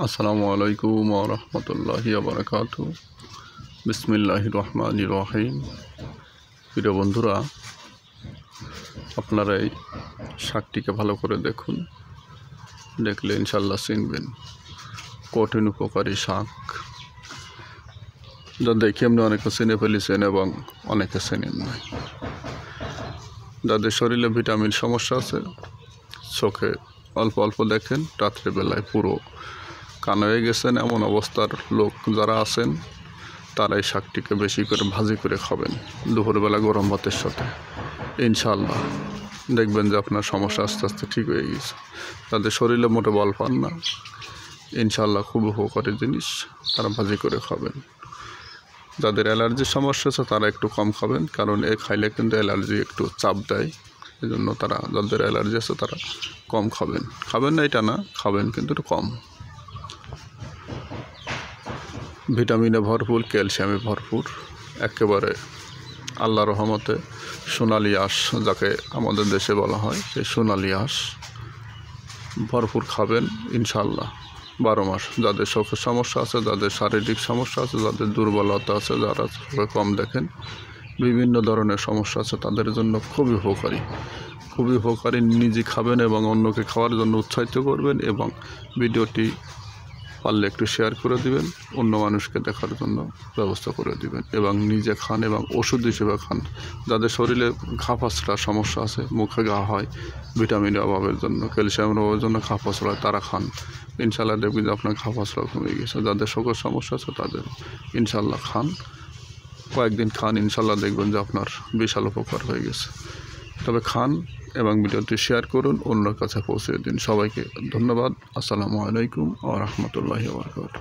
আসসালামু আলাইকুম ওয়া রাহমাতুল্লাহি ওয়া বারাকাতুহু। বিসমিল্লাহির রহমানির রহিম। প্রিয় বন্ধুরা, আপনারা এই শাকটিকে ভালো করে দেখুন, দেখলে ইনশাল্লাহ চিনবেন। কঠিন উপকারী শাক, যা দেখে এমনি অনেকে চিনে ফেলেছেন এবং অনেকে চেনেন না। যাদের শরীরে ভিটামিন সমস্যা আছে, চোখে অল্প অল্প দেখেন, রাত্রিবেলায় পুরো কান হয়ে গেছেন, এমন অবস্থার লোক যারা আছেন তারা এই শাকটিকে বেশি করে ভাজি করে খাবেন দুপুরবেলা গরম ভাতের সাথে। ইনশাআল্লাহ দেখবেন যে আপনার সমস্যা আস্তে আস্তে ঠিক হয়ে গেছে। তাদের শরীরে মোটে বল পান না, ইনশাআল্লাহ খুব উপকারী জিনিস, তারা ভাজি করে খাবেন। যাদের অ্যালার্জির সমস্যা আছে তারা একটু কম খাবেন, কারণ এ খাইলে কিন্তু অ্যালার্জি একটু চাপ দেয়। এই জন্য তারা, যাদের অ্যালার্জি আছে তারা কম খাবেন। খাবেন না এটা না, খাবেন কিন্তু একটু কম। ভিটামিনে ভরপুর, ক্যালসিয়ামে ভরপুর, একেবারে আল্লাহর রহমতে সোনালি আঁশ যাকে আমাদের দেশে বলা হয়, সেই সোনালি আঁশ ভরপুর খাবেন ইনশাআল্লাহ 12 মাস। যাদের চোখের সমস্যা আছে, যাদের শারীরিক সমস্যা আছে, যাদের দুর্বলতা আছে, যারা চোখে কম দেখেন, বিভিন্ন ধরনের সমস্যা আছে, তাদের জন্য খুবই উপকারী, খুবই উপকারী। নিজে খাবেন এবং অন্যকে খাওয়ার জন্য উৎসাহিত করবেন, এবং ভিডিওটি পারলে একটু শেয়ার করে দিবেন, অন্য মানুষকে দেখার জন্য ব্যবস্থা করে দিবেন, এবং নিজে খান এবং ওষুধ হিসেবে খান। যাদের শরীরে ঘা পাচড়ার সমস্যা আছে, মুখে ঘা হয় ভিটামিনের অভাবের জন্য, ক্যালসিয়ামের অভাবের জন্য ঘা পাচড়া হয়, তারা খান। ইনশাআল্লাহ দেখবেন যে আপনার ঘা পাচড়া কমে গেছে। যাদের সকল সমস্যা আছে তাদের ইনশাআল্লাহ খান, কয়েকদিন খান, ইনশাআল্লাহ দেখবেন যে আপনার বিশাল উপকার হয়ে গেছে। তবে খান এবং ভিডিওটি শেয়ার করুন, অন্যের কাছে পৌঁছে দিন। সবাইকে ধন্যবাদ। আসসালামু আলাইকুম ওয়া রাহমাতুল্লাহি ওয়া বারাকাতুহু।